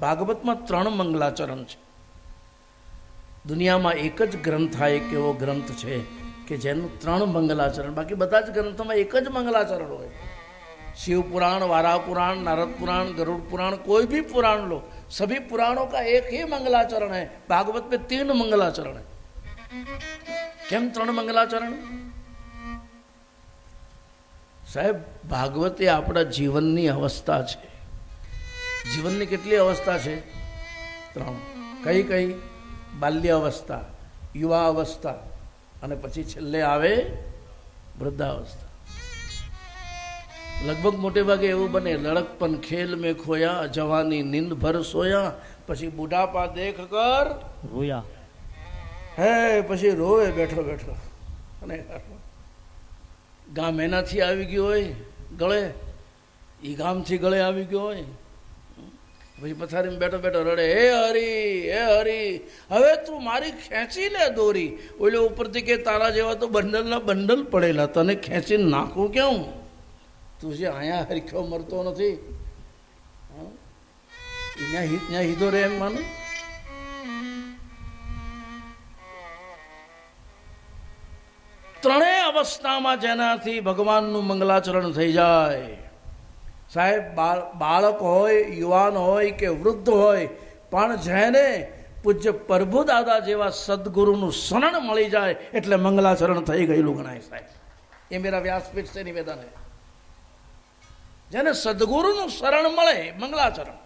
ભાગવતમાં 3 મંગલાચરણ છે. દુનિયામાં એક જ ગ્રંથ આ એક એવો ગ્રંથ છે કે જેનું 3 મંગલાચરણ, બાકી બધા જ ગ્રંથોમાં એક જ મંગલાચરણ હોય. शिव पुराण, वाराह पुराण, नारद पुराण, गरुड़ पुराण, कोई भी पुराण लो, सभी पुराणों का एक ही मंगलाचरण है. भागवत में 3 मंगलाचरण है. केम 3 मंगलाचरण? साहेब, भागवत એ આપણા જીવનની અવસ્થા છે. જીવનની કેટલી અવસ્થા છે? 3. કઈ કઈ? બાલ્ય અવસ્થા, યુવા અવસ્થા અને પછી છેલ્લે આવે વૃદ્ધાવસ્થા. લગભગ મોટે ભાગે એવું બને, લડકપન ખેલ મેં ખોયા, જવાની નીંદ ભર સોયા, પછી બુઢાપા દેખ કર રોયા. હે પછી રોવે બેઠો બેઠો. અને ગામ એનાથી આવી ગયો હોય ગળે, એ ગામથી ગળે આવી ગયો હોય, પછી પથારીમાં બેઠો બેઠો રડે, હે હરી, હે હરી, હવે તું મારી ખેંચી લે દોરી. ઓલે ઉપરથી કે તારા જેવા તો બંડલના બંડલ પડેલા, તને ખેંચીને નાખું કેમ? તું જે અહીંયા હરખ્યો મરતો નથી, ત્યાં હીધો રે એમ માને. ત્રણેય અવસ્થામાં જેનાથી ભગવાનનું મંગલાચરણ થઈ જાય, સાહેબ, બાળક હોય, યુવાન હોય કે વૃદ્ધ હોય, પણ જેને પૂજ્ય પ્રભુ દાદા જેવા સદગુરુનું શરણ મળી જાય એટલે મંગલાચરણ થઈ ગયેલું ગણાય. સાહેબ, એ મેરા વ્યાસપીઠ સે નિવેદન હૈ. જેને સદગુરુનું શરણ મળે મંગલાચરણ.